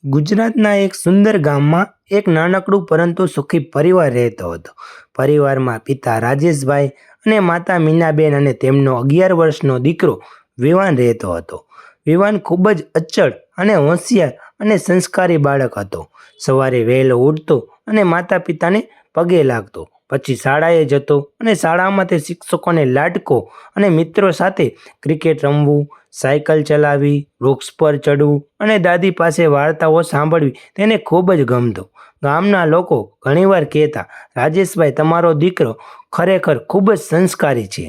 ગુજરાતના એક સુંદર ગામમાં એક નાનકડું પરંતુ સુખી પરિવાર રહેતો હતો. પરિવારમાં પિતા રાજેશભાઈ અને માતા મીનાબેન અને તેમનો 11 વર્ષનો દીકરો વિવાન રહેતો હતો. વિવાન ખૂબ જ અચળ અને હોશિયાર અને સંસ્કારી બાળક હતો. સવારે વહેલો ઉઠતો અને માતા પિતાને પગે લાગતો, પછી શાળાએ જતો અને શાળામાં તે શિક્ષકોને લાડકો અને મિત્રો સાથે ક્રિકેટ રમવું, સાયકલ ચલાવવી, વૃક્ષ પર ચડવું અને દાદી પાસે વાર્તાઓ સાંભળવી તેને ખૂબ જ ગમતો. ગામના લોકો ઘણીવાર કહેતા, રાજેશભાઈ, તમારો દીકરો ખરેખર ખૂબ જ સંસ્કારી છે.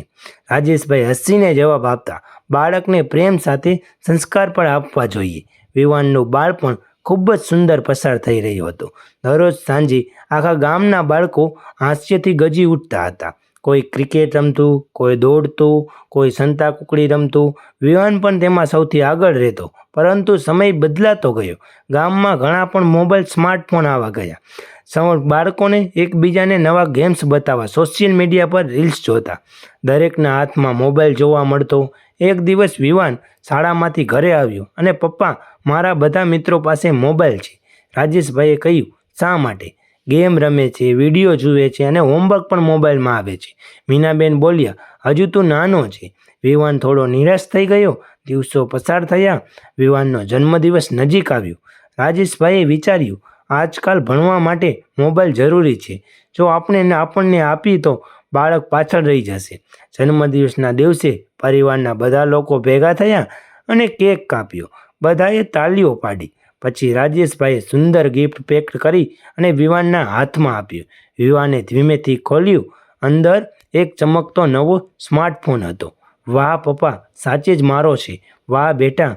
રાજેશભાઈ હસીને જવાબ આપતા, બાળકને પ્રેમ સાથે સંસ્કાર પણ આપવા જોઈએ. વિવાનનું બાળપણ ખૂબ જ સુંદર પસાર થઈ રહ્યું હતું. દરરોજ સાંજે આખા ગામના બાળકો હાસ્યથી ગજી ઉઠતા હતા. કોઈ ક્રિકેટ રમતું, કોઈ દોડતું, કોઈ સંતાકુકડી રમતું. વિવાન પણ તેમાં સૌથી આગળ રહેતો. પરંતુ સમય બદલાતો ગયો. ગામમાં ઘણા પણ મોબાઈલ, સ્માર્ટફોન આવવા ગયા. બાળકોને એકબીજાને નવા ગેમ્સ બતાવવા, સોશિયલ મીડિયા પર રીલ્સ જોતા. દરેકના હાથમાં મોબાઈલ જોવા મળતો. એક દિવસ વિવાન શાળામાંથી ઘરે આવ્યો અને, પપ્પા, મારા બધા મિત્રો પાસે મોબાઈલ છે. રાજેશભાઈએ કહ્યું, શા માટે? ગેમ રમે છે, વિડીયો જુએ છે અને હોમવર્ક પણ મોબાઈલમાં આવે છે. મીનાબેન બોલ્યા, હજુ તું નાનો છે. વિવાન થોડો નિરાશ થઈ ગયો. દિવસો પસાર થયા. વિવાનનો જન્મદિવસ નજીક આવ્યો. રાજેશભાઈએ વિચાર્યું, આજકાલ ભણવા માટે મોબાઈલ જરૂરી છે. જો આપણને આપી તો બાળક પાછળ રહી જશે. જન્મદિવસના દિવસે પરિવારના બધા લોકો ભેગા થયા અને કેક કાપ્યો. બધાએ તાળીઓ પાડી. પછી રાજેશભાઈએ સુંદર ગિફ્ટ પેક કરી અને વિવાનના હાથમાં આપ્યું. વિવાને ધીમેથી ખોલ્યું. અંદર એક ચમકતો નવો સ્માર્ટફોન હતો. વાહ પપ્પા, સાચે જ મારો છે. વાહ બેટા.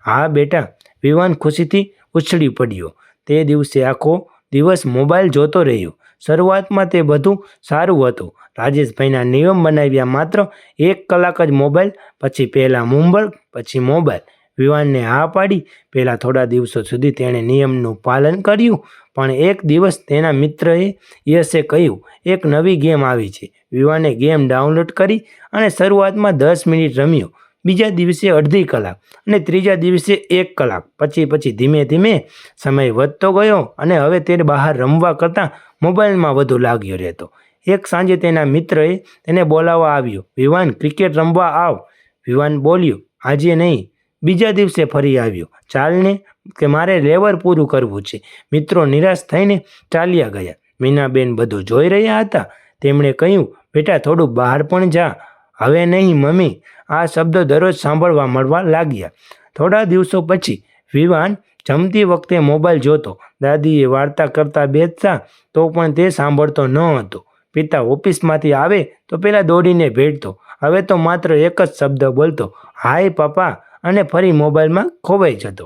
હા બેટા. વિવાન ખુશીથી ઉછળી પડ્યો. તે દિવસે આખો દિવસ મોબાઈલ જોતો રહ્યો. શરૂઆતમાં તે બધું સારું હતું. રાજેશભાઈના નિયમ બનાવ્યા, માત્ર 1 કલાક જ મોબાઈલ, પછી પહેલાં મુંબળ, પછી મોબાઈલ. વિવાનને હા પાડી. પહેલાં થોડા દિવસો સુધી તેણે નિયમનું પાલન કર્યું. પણ એક દિવસ તેના મિત્રએ યશે કહ્યું, એક નવી ગેમ આવી છે. વિવાને ગેમ ડાઉનલોડ કરી અને શરૂઆતમાં 10 મિનિટ રમ્યો. બીજા દિવસે અડધી કલાક અને ત્રીજા દિવસે 1 કલાક. પછી ધીમે ધીમે સમય વધતો ગયો અને હવે તે બહાર રમવા કરતાં મોબાઈલમાં વધુ લાગ્યો રહેતો. એક સાંજે તેના મિત્રએ તેને બોલાવવા આવ્યો. વિવાન, ક્રિકેટ રમવા આવ. વિવાન બોલ્યો, આજે નહીં. બીજા દિવસે ફરી આવ્યો. ચાલને, કે મારે લેવલ પૂરું કરવું છે. મિત્રો નિરાશ થઈને ચાલ્યા ગયા. મીનાબેન બધું જોઈ રહ્યા હતા. તેમણે કહ્યું, બેટા, થોડું બહાર પણ જા. હવે નહીં મમ્મી. આ શબ્દો દરરોજ સાંભળવા મળવા લાગ્યા. થોડા દિવસો પછી વિવાન જમતી વખતે મોબાઈલ જોતો. દાદીએ વાર્તા કરતા બેસતા તો પણ તે સાંભળતો ન હતો. પિતા ઓફિસમાંથી આવે તો પહેલાં દોડીને ભેટતો. હવે તો માત્ર એક જ શબ્દ બોલતો, હાય પપ્પા, અને ફરી મોબાઈલમાં ખોવાઈ જતો.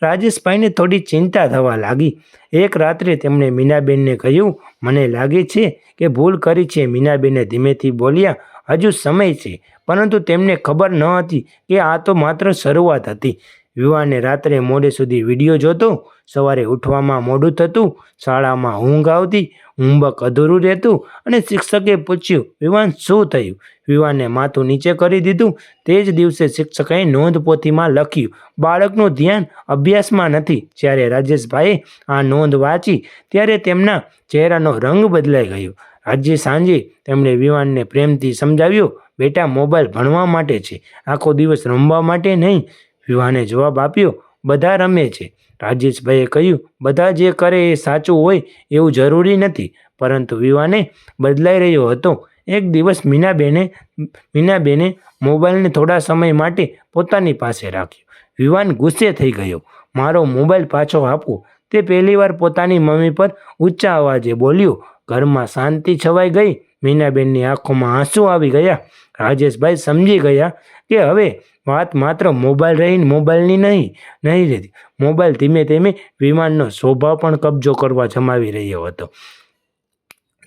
રાજેશભાઈને થોડી ચિંતા થવા લાગી. એક રાત્રે તેમણે મીનાબેનને કહ્યું, મને લાગે છે કે ભૂલ કરી છે. મીનાબેને ધીમેથી બોલ્યા, હજુ સમય છે. પરંતુ તેમને ખબર ન હતી કે આ તો માત્ર શરૂઆત હતી. વિવાને રાત્રે મોડે સુધી વિડીયો જોતો. સવારે ઉઠવામાં મોડું થતું. શાળામાં ઊંઘ આવતી. હોમવર્ક અધૂરું રહેતું અને શિક્ષકે પૂછ્યું, વિવાન, શું થયું? વિવાને માથું નીચે કરી દીધું. તે જ દિવસે શિક્ષકે નોંધપોથીમાં લખ્યું, બાળકનું ધ્યાન અભ્યાસમાં નથી. જ્યારે રાજેશભાઈએ આ નોંધ વાંચી ત્યારે તેમના ચહેરાનો રંગ બદલાઈ ગયો. આજે સાંજે તેમણે વિવાનને પ્રેમથી સમજાવ્યો, બેટા, મોબાઈલ ભણવા માટે છે, આખો દિવસ રમવા માટે નહીં. વિવાને જવાબ આપ્યો, બધા રમે છે. રાજેશભાઈએ કહ્યું, બધા જે કરે એ સાચું હોય એવું જરૂરી નથી. પરંતુ વિવાને બદલાઈ રહ્યો હતો. એક દિવસ મીનાબેને મોબાઈલને થોડા સમય માટે પોતાની પાસે રાખ્યો. વિવાન ગુસ્સે થઈ ગયો. મારો મોબાઈલ પાછો આપો. તે પહેલીવાર પોતાની મમ્મી પર ઊંચા અવાજે બોલ્યો. ઘરમાં શાંતિ છવાઈ ગઈ. મીનાબેનની આંખોમાં આંસુ આવી ગયા. રાજેશભાઈ સમજી ગયા કે હવે વાત માત્ર મોબાઈલની નહીં રહેતી. મોબાઈલ ધીમે ધીમે વિવાનનો સ્વભાવ પણ કબજો કરવા જમાવી રહ્યો હતો.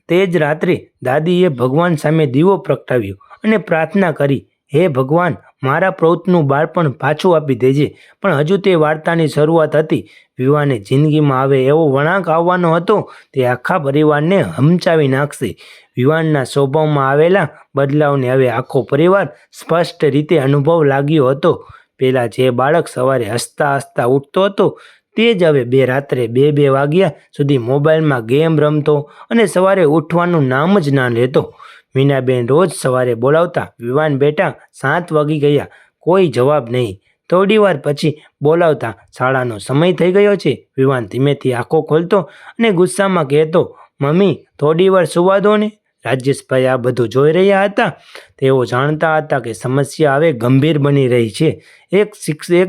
તે જ રાત્રે દાદીએ ભગવાન સામે દીવો પ્રગટાવ્યો અને પ્રાર્થના કરી, હે ભગવાન, મારા પ્રૌતનું બાળપણ પાછું આપી દેજે. પણ હજુ તે વાર્તાની શરૂઆત હતી. વિવાને જિંદગીમાં આવે એવો વળાંક આવવાનો હતો. તે આખા પરિવારને હમચાવી નાખશે. વિવાનના સ્વભાવમાં આવેલા બદલાવને હવે આખો પરિવાર સ્પષ્ટ રીતે અનુભવ લાગ્યો હતો. પહેલાં જે બાળક સવારે હસતા હસતા ઉઠતો હતો, તે જ હવે રાત્રે 2 વાગ્યા સુધી મોબાઈલમાં ગેમ રમતો અને સવારે ઉઠવાનું નામ જ ના લેતો. મીનાબેન રોજ સવારે બોલાવતા, વિવાન બેટા 7 વાગી ગયા, કોઈ જવાબ નહીં. થોડી વાર પછી બોલાવતા, શાળાનો સમય થઈ ગયો છે. વિવાન ધીમેથી આંખો ખોલતો અને ગુસ્સામાં કહેતો, મમ્મી થોડી વાર સુવા દો ને. રાજેશભાઈ આ બધું જોઈ રહ્યા હતા. તેઓ જાણતા હતા કે સમસ્યા હવે ગંભીર બની રહી છે. એક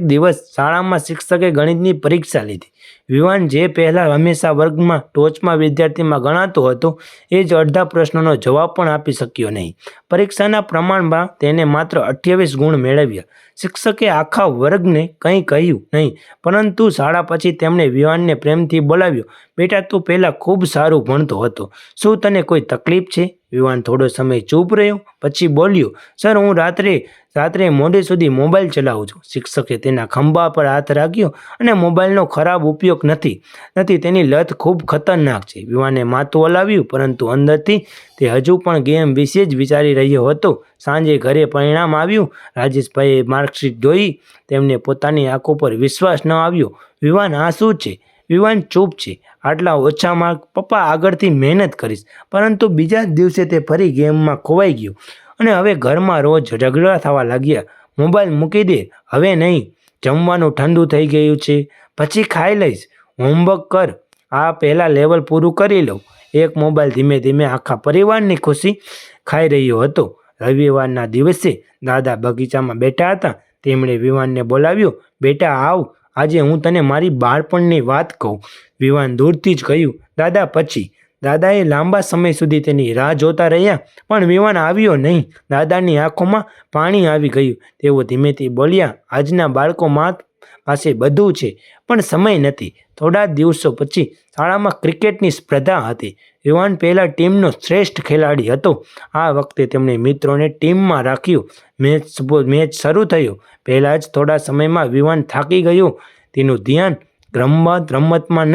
દિવસ શાળામાં શિક્ષકે ગણિતની પરીક્ષા લીધી. વિવાન જે પહેલાં હંમેશા વર્ગમાં ટોચમાં વિદ્યાર્થીમાં ગણાતો હતો, એ જ અડધા પ્રશ્નોનો જવાબ પણ આપી શક્યો નહીં. પરીક્ષાના પ્રમાણમાં તેને માત્ર 28 ગુણ મેળવ્યા. શિક્ષકે આખા વર્ગને કંઈ કહ્યું નહીં, પરંતુ શાળા પછી તેમણે વિવાનને પ્રેમથી બોલાવ્યો. બેટા, તું પહેલાં ખૂબ સારું ભણતો હતો, શું તને કોઈ તકલીફ છે? વિવાન થોડો સમય ચૂપ રહ્યો, પછી બોલ્યો, સર, હું રાત્રે મોડે સુધી મોબાઈલ ચલાવું છું. શિક્ષકે તેના ખંભા પર હાથ રાખ્યો, અને મોબાઈલનો ખરાબ ઉપયોગ નથી, તેની લત ખૂબ ખતરનાક છે. વિવાને માથું હલાવ્યું, પરંતુ અંદરથી તે હજુ પણ ગેમ વિશે જ વિચારી રહ્યો હતો. સાંજે ઘરે પરિણામ આવ્યું. રાજેશભાઈએ માર્કશીટ જોઈ. તેમને પોતાની આંખો પર વિશ્વાસ ન આવ્યો. વિવાન, આ શું છે? વિવાન ચૂપ છે. આટલા ઓછા માર્ક? પપ્પા, આગળથી મહેનત કરીશ. પરંતુ બીજા જ દિવસે તે ફરી ગેમમાં ખોવાઈ ગયો, અને હવે ઘરમાં રોજ ઝઘડા થવા લાગ્યા. મોબાઈલ મૂકી દે, હવે નહીં. જમવાનું ઠંડુ થઈ ગયું છે, પછી ખાઈ લઈશ. હોમવર્ક કર, આ પહેલાં લેવલ પૂરું કરી લઉં. એક મોબાઈલ ધીમે ધીમે આખા પરિવારની ખુશી ખાઈ રહ્યો હતો. રવિવારના દિવસે દાદા બગીચામાં બેઠા હતા. તેમણે વિવાનને બોલાવ્યો. બેટા, આવ, આજે હું તને મારી બાળપણની વાત કહું. વિવાન દૂરથી જ કહ્યું, દાદા, પછી. દાદાએ લાંબા સમય સુધી તેની રાહ જોતા રહ્યા, પણ વિવાન આવ્યો નહીં. દાદાની આંખોમાં પાણી આવી ગયું. તેઓ ધીમેથી બોલ્યા, આજના બાળકો પાસે બધું છે, પણ સમય નથી. થોડા દિવસો પછી શાળામાં ક્રિકેટની સ્પર્ધા હતી. વિવાન પહેલાં ટીમનો શ્રેષ્ઠ ખેલાડી હતો. આ વખતે તેમણે મિત્રોને ટીમમાં રાખ્યું. મેચ શરૂ થયો. પહેલાં જ થોડા સમયમાં વિવાન થાકી ગયો. તેનું ધ્યાન રમતમાં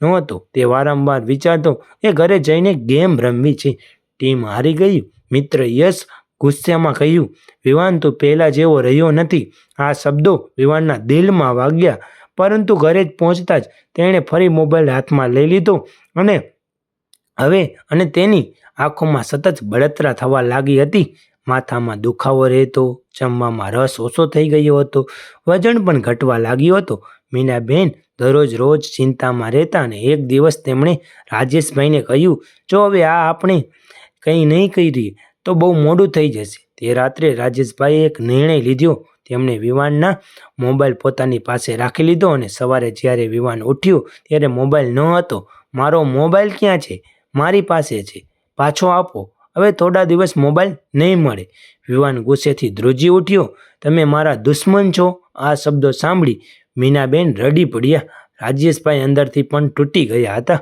નહોતું. તે વારંવાર વિચારતો કે ઘરે જઈને ગેમ રમવી છે. ટીમ હારી ગઈ. મિત્ર યશ ગુસ્સામાં કહ્યું, વિવાન, તું પહેલાં જેવો રહ્યો નથી. આ શબ્દો વિવાનના દિલમાં વાગ્યા, પરંતુ ઘરે જ પહોંચતા જ તેણે ફરી મોબાઈલ હાથમાં લઈ લીધો, અને તેની આંખોમાં સતત બળતરા થવા લાગી હતી. માથામાં દુખાવો રહેતો, જમવામાં રસ ઓછો થઈ ગયો હતો, વજન પણ ઘટવા લાગ્યો હતો. મીનાબેન રોજ ચિંતામાં રહેતા, અને એક દિવસ તેમણે રાજેશભાઈને કહ્યું, જો હવે આપણે કંઈ નહીં કરીએ તો બહુ મોડું થઈ જશે. તે રાત્રે રાજેશભાઈએ એક નિર્ણય લીધો. તેમણે વિવાનના મોબાઈલ પોતાની પાસે રાખી લીધો, અને સવારે જ્યારે વિવાન ઉઠ્યો ત્યારે મોબાઈલ ન હતો. મારો મોબાઈલ ક્યાં છે? મારી પાસે છે, પાછો આપો. હવે થોડા દિવસ મોબાઈલ નહીં મળે. વિવાન ગુસ્સેથી ધ્રુજી ઉઠ્યો. તમે મારા દુશ્મન છો. આ શબ્દો સાંભળી મીનાબેન રડી પડ્યા. રાજેશભાઈ અંદરથી પણ તૂટી ગયા હતા,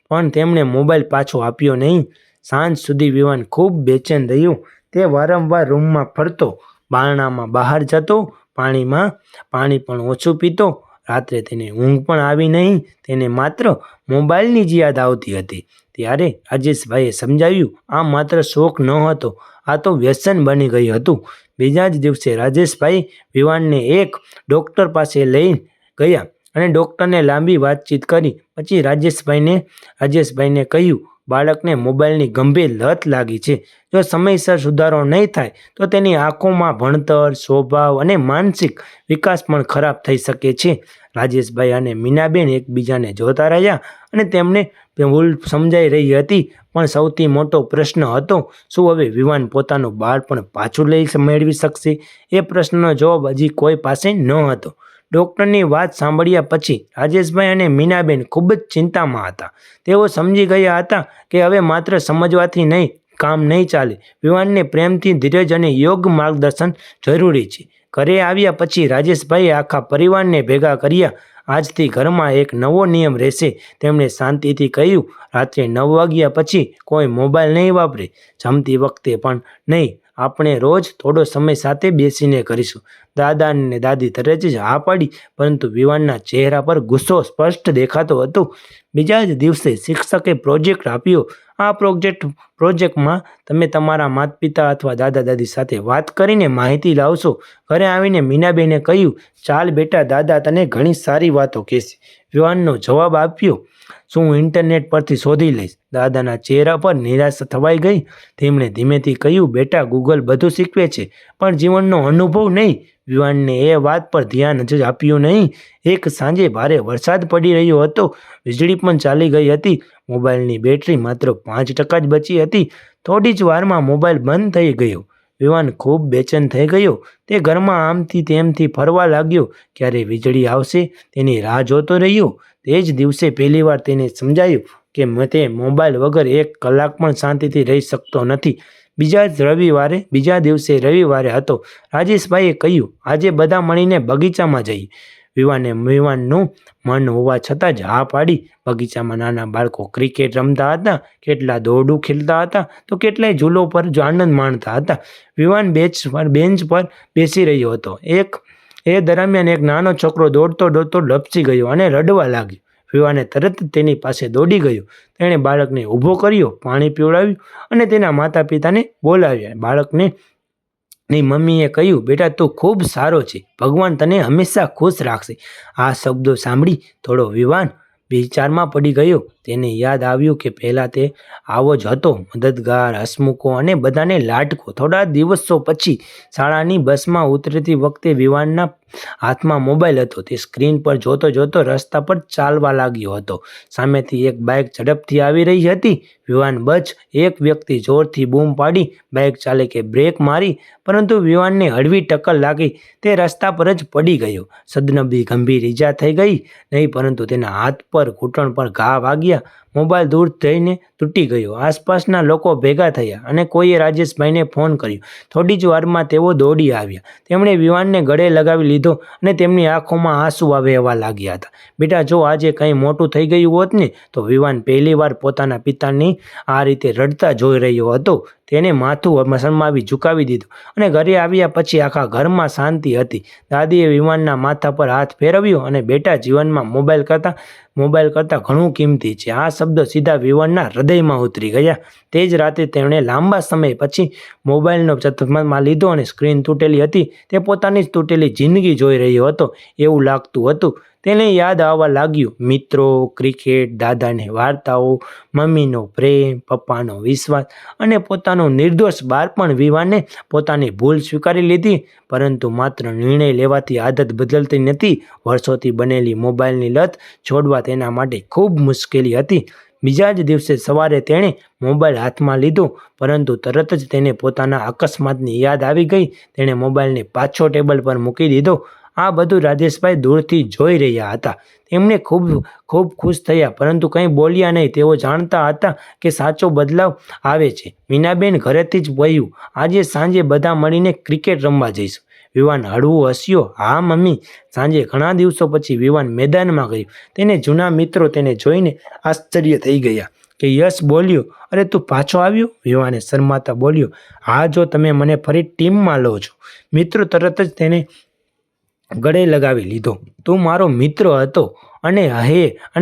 પણ તેમણે મોબાઈલ પાછો આપ્યો નહીં. સાંજ સુધી વિવાન ખૂબ બેચેન રહ્યો. તે વારંવાર રૂમમાં ફરતો, બારણામાં બહાર જતો, પાણી પણ ઓછું પીતો. રાત્રે તેને ઊંઘ પણ આવી નહીં. તેને માત્ર મોબાઈલની જ યાદ આવતી હતી. ત્યારે રાજેશભાઈએ સમજાવ્યું, આ માત્ર શોખ ન હતો, આ તો વ્યસન બની ગયું હતું. બીજા જ દિવસે રાજેશભાઈ વિવાનને એક ડૉક્ટર પાસે લઈ ગયા, અને ડૉક્ટરને લાંબી વાતચીત કરી. પછી રાજેશભાઈને કહ્યું, બાળકને મોબાઈલની ગંભીર લત લાગી છે. જો સમયસર સુધારો નહીં થાય તો તેની આંખોમાં, ભણતર, સ્વભાવ અને માનસિક વિકાસ પણ ખરાબ થઈ શકે છે. રાજેશભાઈ અને મીનાબેન એકબીજાને જોતા રહ્યા, અને તેમને ભૂલ સમજાઈ રહી હતી. પણ સૌથી મોટો પ્રશ્ન હતો, શું હવે વિવાન પોતાનું બાળપણ પાછું મેળવી શકશે? એ પ્રશ્નનો જવાબ હજી કોઈ પાસે ન હતો. ડૉક્ટરની વાત સાંભળ્યા પછી રાજેશભાઈ અને મીનાબેન ખૂબ જ ચિંતામાં હતા. તેઓ સમજી ગયા હતા કે હવે માત્ર સમજવાથી કામ નહીં ચાલે. વિવાનને પ્રેમથી, ધીરજ અને યોગ્ય માર્ગદર્શન જરૂરી છે. ઘરે આવ્યા પછી રાજેશભાઈએ આખા પરિવારને ભેગા કર્યા. આજથી ઘરમાં એક નવો નિયમ રહેશે. તેમણે શાંતિથી કહ્યું, રાત્રે 9 વાગ્યા પછી કોઈ મોબાઈલ નહીં વાપરે, જમતી વખતે પણ નહીં. આપણે રોજ થોડો સમય સાથે બેસીને કરીશું. દાદા અને દાદી તરત જ હા પાડી, પરંતુ વિવાનના ચહેરા પર ગુસ્સો સ્પષ્ટ દેખાતો હતો. બીજા જ દિવસે શિક્ષકે પ્રોજેક્ટ આપ્યો. આ પ્રોજેક્ટમાં તમે તમારા માતા પિતા અથવા દાદા દાદી સાથે વાત કરીને માહિતી લાવશો. ઘરે આવીને મીનાબેને કહ્યું, ચાલ બેટા, દાદા તને ઘણી સારી વાતો કહેશે. વિવાનનો જવાબ આપ્યો, શું હું ઇન્ટરનેટ પરથી શોધી લઈશ. દાદાના ચહેરા પર નિરાશા થવાઈ ગઈ. તેમણે ધીમેથી કહ્યું, બેટા, ગૂગલ બધું શીખવે છે, પણ જીવનનો અનુભવ નહીં. વિવાનને એ વાત પર ધ્યાન જ આપ્યું નહીં. એક સાંજે ભારે વરસાદ પડી રહ્યો હતો. વીજળી પણ ચાલી ગઈ હતી. મોબાઈલની બેટરી માત્ર 5% જ બચી હતી. થોડી જ વારમાં મોબાઈલ બંધ થઈ ગયો. વિવાન ખૂબ બેચેન થઈ ગયો. તે ઘરમાં આમથી તેમથી ફરવા લાગ્યો. ક્યારે વીજળી આવશે તેની રાહ જોતો રહ્યો. તે જ દિવસે પહેલીવાર તેને સમજાયું કે તે મોબાઈલ વગર 1 કલાક પણ શાંતિથી રહી શકતો નથી. બીજા દિવસે રવિવારે હતો. રાજેશભાઈએ કહ્યું, આજે બધા મળીને બગીચામાં જઈએ. વિવાનનું મન હોવા છતાં જ હા પાડી. બગીચામાં નાના બાળકો ક્રિકેટ રમતા હતા, કેટલા દોરડું ખેલતા હતા, તો કેટલાય ઝૂલો પર આનંદ માણતા હતા. વિવાન બેન્ચ પર બેસી રહ્યો હતો. એ દરમિયાન એક નાનો છોકરો દોડતો લપસી ગયો અને રડવા લાગ્યો. વિવાને તરત તેની પાસે દોડી ગયો. તેણે બાળકને ઊભો કર્યો, પાણી પીવડાવ્યું અને તેના માતા પિતાને બોલાવ્યા. બાળકની મમ્મીએ કહ્યું, બેટા, તું ખૂબ સારો છે. ભગવાન તને હંમેશા ખુશ રાખશે. આ શબ્દો સાંભળી થોડો વિવાન વિચારમાં પડી ગયો. તેને યાદ આવ્યું કે પહેલાં તે આવો જ હતો, મદદગાર, હસમુખો અને બધાને લાડકો. થોડા દિવસો પછી શાળાની બસમાં ઉતરતી વખતે વિવાનના હાથમાં મોબાઈલ હતો. તે સ્ક્રીન પર જોતો રસ્તા પર ચાલવા લાગ્યો હતો. સામેથી એક બાઇક ઝડપથી આવી રહી હતી. વિવાન બચ! એક વ્યક્તિ જોરથી બૂમ પાડી. બાઇક ચાલકે બ્રેક મારી, પરંતુ વિવાનને હળવી ટક્કર લાગી. તે રસ્તા પર જ પડી ગયો. સદનબી ગંભીર ઈજા થઈ ગઈ નહીં, પરંતુ તેના હાથ પર, ઘૂંટણ પર ઘા વાગ્યા. મોબાઈલ દૂર થઈને તૂટી ગયો. આસપાસના લોકો ભેગા થયા અને કોઈએ રાજેશભાઈને ફોન કર્યો. થોડી જ વારમાં તેઓ દોડી આવ્યા. તેમણે વિવાનને ગળે લગાવી લીધો અને તેમની આંખોમાં આંસુ વહેવા લાગ્યા હતા. બેટા, જો આજે કંઈ મોટું થઈ ગયું હોત ને! તો વિવાન પહેલીવાર પોતાના પિતાની આ રીતે રડતા જોઈ રહ્યો હતો. તેને માથું શરમાવી ઝુકાવી દીધું અને ઘરે આવ્યા પછી આખા ઘરમાં શાંતિ હતી. દાદીએ વિવાનના માથા પર હાથ ફેરવ્યો અને બેટા, જીવનમાં મોબાઈલ કરતાં ઘણું કિંમતી છે. આ શબ્દો સીધા વિવાનના હૃદયમાં ઉતરી ગયા. તે જ રાતે તેણે લાંબા સમય પછી મોબાઈલનો હાથમાં લીધો અને સ્ક્રીન તૂટેલી હતી. તે પોતાની જ તૂટેલી જિંદગી જોઈ રહ્યો હતો એવું લાગતું હતું. તેને યાદ આવવા લાગ્યું, મિત્રો, ક્રિકેટ, દાદાની વાર્તાઓ, મમ્મીનો પ્રેમ, પપ્પાનો વિશ્વાસ અને પોતાનું નિર્દોષ બાળપણ. વિવાને પોતાની ભૂલ સ્વીકારી લીધી, પરંતુ માત્ર નિર્ણય લેવાથી આદત બદલતી નથી. વર્ષોથી બનેલી મોબાઈલની લત છોડવા તેના માટે ખૂબ મુશ્કેલી હતી. બીજા જ દિવસે સવારે તેણે મોબાઈલ હાથમાં લીધો, પરંતુ તરત જ તેને પોતાના અકસ્માતની યાદ આવી ગઈ. તેણે મોબાઈલને પાછો ટેબલ પર મૂકી દીધો. આ બધું રાજેશભાઈ દૂરથી જોઈ રહ્યા હતા. તેમને ખૂબ ખુશ થયા, પરંતુ કંઈ બોલ્યા નહીં. તેઓ જાણતા હતા કે સાચો બદલાવ આવે છે. મીનાબેન ઘરેથી જ કહ્યું, આજે સાંજે બધા મળીને ક્રિકેટ રમવા જઈશું. વિવાન હળવું હસ્યો. હા મમ્મી. સાંજે ઘણા દિવસો પછી વિવાન મેદાનમાં ગયો. તેને જૂના મિત્રો તેને જોઈને આશ્ચર્ય થઈ ગયા કે યશ બોલ્યો, અરે તું પાછો આવ્યો? વિવાને શરમાતા બોલ્યો, હા, જો તમે મને ફરી ટીમમાં લો છો. મિત્રો તરત જ તેને ગળે લગાવી લીધો. તું મારો મિત્ર હતો અને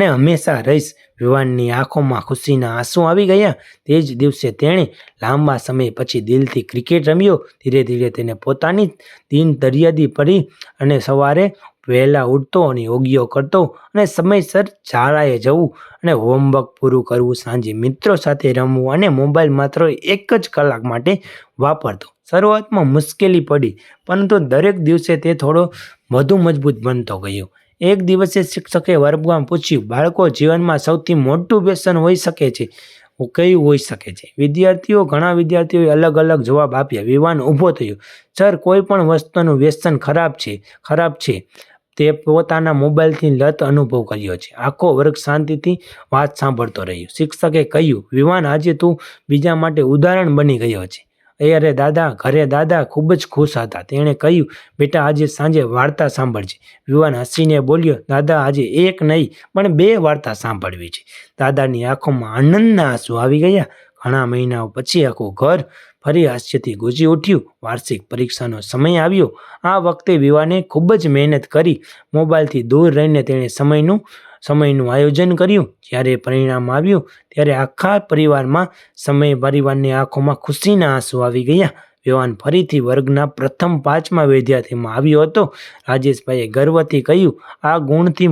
હંમેશા રહીશ. વિવાનની આંખોમાં ખુશીના આંસુ આવી ગયા. તે જ દિવસે તેણે લાંબા સમય પછી દિલથી ક્રિકેટ રમ્યો. ધીરે ધીરે તેને પોતાની દિનચર્યા પડી અને સવારે વહેલા ઉઠતો અને યોગ્ય કરતો અને સમયસર શાળાએ જવું અને હોમવર્ક પૂરું કરવું, સાંજે મિત્રો સાથે રમવું અને મોબાઈલ માત્ર 1 જ કલાક માટે વાપરતો. શરૂઆતમાં મુશ્કેલી પડી, પરંતુ દરેક દિવસે તે થોડો વધુ મજબૂત બનતો ગયો. એક દિવસે શિક્ષકે વર્ગમાં પૂછ્યું, બાળકો, જીવનમાં સૌથી મોટું વ્યસન હોઈ શકે છે કયું હોઈ શકે છે? ઘણા વિદ્યાર્થીઓએ અલગ અલગ જવાબ આપ્યા. વિવાન ઊભો થયો. સર, કોઈ પણ વસ્તુનું વ્યસન ખરાબ છે. તે પોતાના મોબાઈલથી લત અનુભવ કર્યો છે. આખો વર્ગ શાંતિથી વાત સાંભળતો રહ્યો. શિક્ષકે કહ્યું, વિવાન, આજે તું બીજા માટે ઉદાહરણ બની ગયો છે. અરે દાદા! ઘરે દાદા ખૂબ જ ખુશ હતા. તેણે કહ્યું, બેટા, આજે સાંજે વાર્તા સાંભળજે. વિવાન હસીને બોલ્યો, દાદા, આજે 1 નહીં પણ 2 વાર્તા સાંભળવી છે. દાદાની આંખોમાં આનંદના આંસુ આવી ગયા. ઘણા મહિનાઓ પછી આખું ઘર ફરી હાસ્યથી ગુંજી ઉઠ્યું. વાર્ષિક પરીક્ષાનો સમય આવ્યો. આ વખતે વિવાને ખૂબ જ મહેનત કરી. મોબાઈલથી દૂર રહીને તેણે સમયનું આયોજન કર્યું. જ્યારે પરિણામ આવ્યું ત્યારે આખા પરિવારની આંખોમાં ખુશીના આંસુ આવી ગયા. વિવાન ફરીથી વર્ગના પ્રથમ 5મા વિદ્યાર્થીમાં આવ્યો હતો. રાજેશભાઈએ ગર્વથી કહ્યું, આ ગુણથી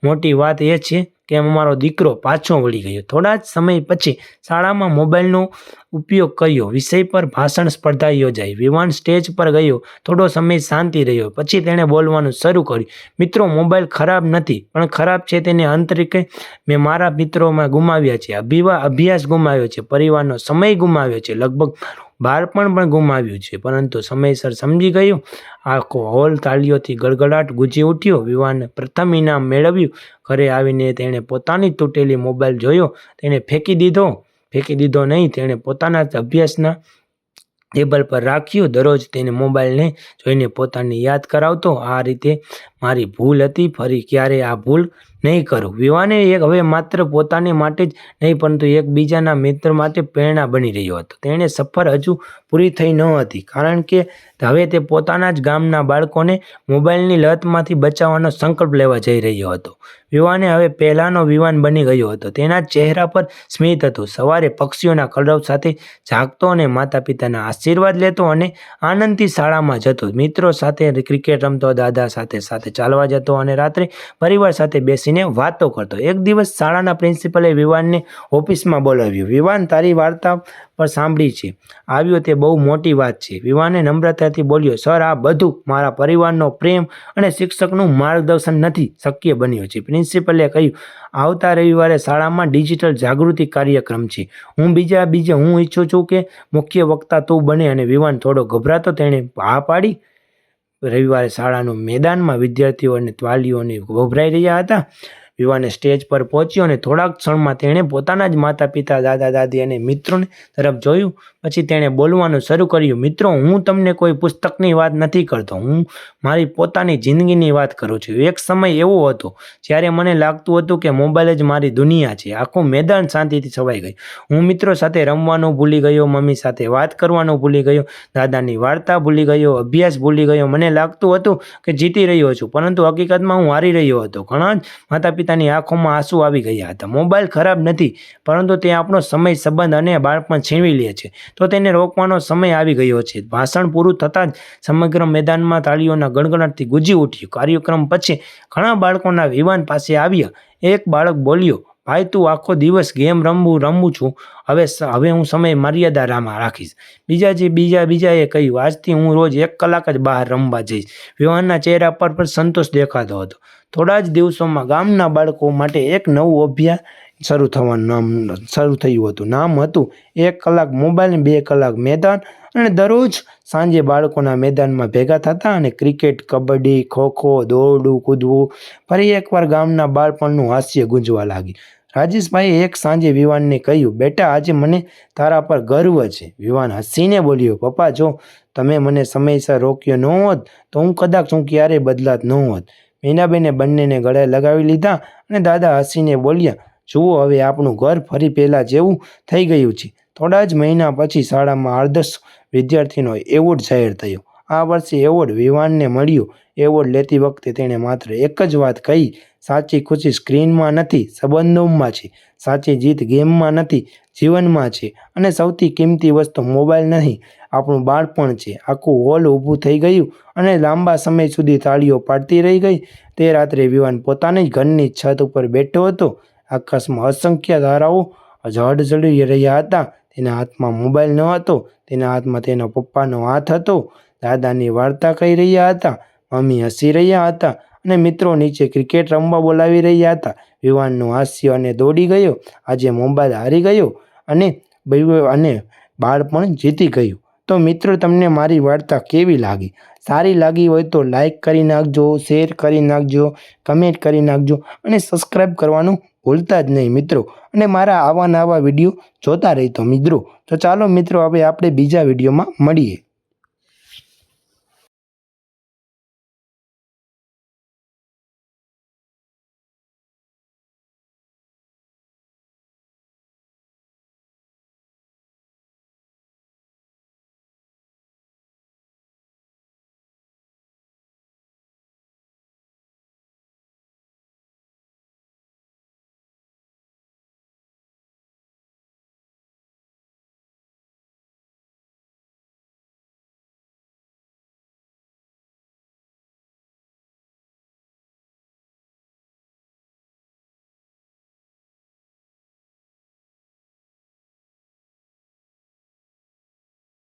મોટી વાત એ છે કે અમારો દીકરો પાછો વળી ગયો. થોડા જ સમય પછી શાળામાં મોબાઈલનો ઉપયોગ કર્યો વિષય પર ભાષણ સ્પર્ધા યોજાઈ. વિવાન સ્ટેજ પર ગયો. થોડો સમય શાંતિ રહ્યો. પછી તેણે બોલવાનું શરૂ કર્યું. મિત્રો, મોબાઈલ ખરાબ નથી, પણ ખરાબ છે તેને અંતરિક્ષે. મેં મારા મિત્રોમાં ગુમાવ્યા છે, અભ્યાસ ગુમાવ્યો છે, પરિવારનો સમય ગુમાવ્યો છે, લગભગ બાળપણ પણ ગુમાવ્યું છે, પરંતુ સમયસર સમજી ગયો. આખો હોલ તાળીઓથી ગડગડાટ ગુંજી ઉઠ્યો. વિવાને પ્રથમ ઇનામ મેળવ્યું. ઘરે આવીને તેણે પોતાની તૂટેલી મોબાઈલ જોયો. તેણે ફેંકી દીધો નહીં. તેણે પોતાના અભ્યાસના ટેબલ પર રાખ્યો. દરરોજ તેને મોબાઈલને જોઈને પોતાને યાદ કરાવતો, આ રીતે મારી ભૂલ હતી, ફરી ક્યારે આ ભૂલ નહીં કરું. વિવાને હવે માત્ર પોતાને માટે જ નહીં પરંતુ એકબીજાના મિત્ર માટે પ્રેરણા બની રહ્યો હતો. તેણે સફર હજુ પૂરી થઈ ન હતી, કારણ કે હવે તે પોતાના જ ગામના બાળકોને મોબાઈલની લતમાંથી બચાવવાનો સંકલ્પ લેવા જઈ રહ્યો હતો. વિવાને હવે પહેલાનો વિવાન બની ગયો હતો. તેના ચહેરા પર સ્મિત હતું. સવારે પક્ષીઓના કલરવ સાથે જાગતો અને માતા પિતાના આશીર્વાદ લેતો અને આનંદથી શાળામાં જતો. મિત્રો સાથે ક્રિકેટ રમતો, દાદા સાથે ચાલવા જતો અને રાત્રે પરિવાર સાથે બેસીને વાતો કરતો. એક દિવસ શાળાના પ્રિન્સિપલે વિવાનને ઓફિસમાં બોલાવ્યો. વિવાન, તારી વાર્તા પર સાંભળી છે આવ્યો તે બહુ મોટી વાત છે. વિવાને નમ્રતાથી બોલ્યો, સર, આ બધું મારા પરિવારનો પ્રેમ અને શિક્ષકનું માર્ગદર્શન નથી શક્ય બન્યું છે. પ્રિન્સિપલે કહ્યું, આવતા રવિવારે શાળામાં ડિજિટલ જાગૃતિ કાર્યક્રમ છે. હું ઈચ્છું છું કે મુખ્ય વક્તા તું બને. અને વિવાન થોડો ગભરાતો તેણે હા પાડી. રવિવારે શાળાનું મેદાનમાં વિદ્યાર્થીઓ અને વાલીઓને ગભરાઈ રહ્યા હતા. વિવાને સ્ટેજ પર પહોંચ્યો અને થોડાક ક્ષણમાં તેણે પોતાના જ માતા પિતા, દાદા દાદી અને મિત્રોને તરફ જોયું. પછી તેણે બોલવાનું શરૂ કર્યું, મિત્રો, હું તમને કોઈ પુસ્તકની વાત નથી કરતો, હું મારી પોતાની જિંદગીની વાત કરું છું. એક સમય એવો હતો જ્યારે મને લાગતું હતું કે મોબાઈલ જ મારી દુનિયા છે. આખું મેદાન શાંતિથી છવાઈ ગયું. હું મિત્રો સાથે રમવાનું ભૂલી ગયો, મમ્મી સાથે વાત કરવાનું ભૂલી ગયો, દાદાની વાર્તા ભૂલી ગયો, અભ્યાસ ભૂલી ગયો. મને લાગતું હતું કે જીતી રહ્યો છું, પરંતુ હકીકતમાં હું હારી રહ્યો હતો. ઘણા જ માતા પિતાની આંખોમાં આંસુ આવી ગયા હતા. મોબાઈલ ખરાબ નથી, પરંતુ તે આપણો સમય, સંબંધ અને બાળપણ છીનવી લે છે. તો તેને રોકવાનો સમય આવી ગયો છે. ભાષણ પૂરું થતાં જ સમગ્ર મેદાનમાં તાળીઓના ગણગણાટથી ગુંજી ઉઠ્યું. કાર્યક્રમ પછી ઘણા બાળકોના વિવાન પાસે આવ્યા. એક બાળક બોલ્યો, ભાઈ, તું આખો દિવસ ગેમ રમું છું, હવે હું સમય મર્યાદા રાખીશ. બીજાએ કહ્યું, આજથી હું રોજ 1 કલાક જ બહાર રમવા જઈશ. વિવાનના ચહેરા પર પણ સંતોષ દેખાતો હતો. થોડા જ દિવસોમાં ગામના બાળકો માટે એક નવું અભિયાન શરૂ થયું હતું. નામ હતું 1 કલાક મોબાઈલ, 2 કલાક મેદાન. અને દરરોજ સાંજે બાળકોના મેદાનમાં ભેગા થતા અને ક્રિકેટ, કબડ્ડી, ખોખો, દોડવું, કૂદવું. ફરી એકવાર ગામના બાળપણનું હાસ્ય ગુંજવા લાગ્યું. રાજેશભાઈએ એક સાંજે વિવાનને કહ્યું, બેટા, આજે મને તારા પર ગર્વ છે. વિવાન હસીને બોલ્યો, પપ્પા, જો તમે મને સમયસર રોક્યો ન હોત તો હું ક્યારેય બદલાત ન હોત. મીનાબેને બંનેને ગળે લગાવી લીધા અને દાદા હસીને બોલ્યા, જુઓ, હવે આપણું ઘર ફરી પહેલાં જેવું થઈ ગયું છે. થોડા જ મહિના પછી શાળામાં આદર્શ વિદ્યાર્થીનો એવોર્ડ જાહેર થયો. આ વર્ષે એવોર્ડ વિવાનને મળ્યો. એવોર્ડ લેતી વખતે તેણે માત્ર એક જ વાત કહી, સાચી ખુશી સ્ક્રીનમાં નથી, સંબંધોમાં છે. સાચી જીત ગેમમાં નથી, જીવનમાં છે. અને સૌથી કિંમતી વસ્તુ મોબાઈલ નહીં, આપણું બાળપણ છે. આખું હોલ ઊભું થઈ ગયું અને લાંબા સમય સુધી તાળીઓ પાડતી રહી ગઈ. તે રાત્રે વિવાન પોતાની જ ઘરની છત ઉપર બેઠો હતો. આકાશમાં અસંખ્ય તારાઓ ઝળઝળી રહ્યા હતા. તેના હાથમાં મોબાઈલ ન હતો. તેના હાથમાં તેના પપ્પાનો હાથ હતો. દાદાની વાર્તા કહી રહ્યા હતા, મમ્મી હસી રહ્યા હતા અને મિત્રો નીચે ક્રિકેટ રમવા બોલાવી રહ્યા હતા. વિવાનનું હાસ્ય અને દોડી ગયો. આજે મોબાઈલ હારી ગયો અને બાળપણ જીતી ગયું. તો મિત્રો, તમને મારી વાર્તા કેવી લાગી? સારી લાગી હોય તો લાઈક કરી નાખજો, શેર કરી નાખજો, કમેન્ટ કરી નાખજો અને સબસ્ક્રાઈબ કરવાનું ભૂલતા જ નહીં મિત્રો. અને મારા આવા નવા વિડીયો જોતા રહેતો મિત્રો. તો ચાલો મિત્રો, હવે આપણે બીજા વિડીયોમાં મળીએ.